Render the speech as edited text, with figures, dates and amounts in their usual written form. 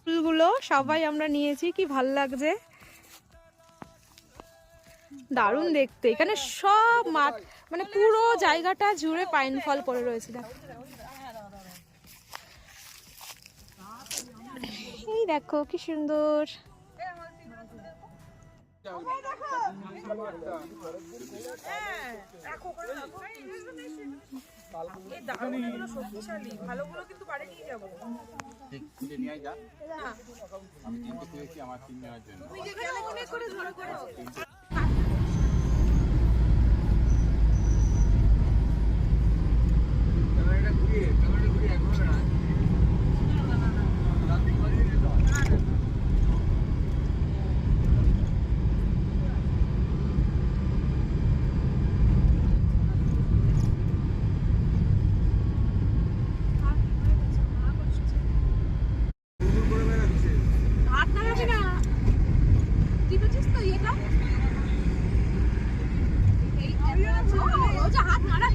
ফুলগুলো সবাই আমরা নিয়েছি, কি ভাল লাগছে, দারুণ দেখতে। এখানে সব মাঠ, মানে পুরো জায়গাটা জুড়ে পাইন ফল পড়ে রয়েছে। এই দেখো কি সুন্দর। হাত নাড়া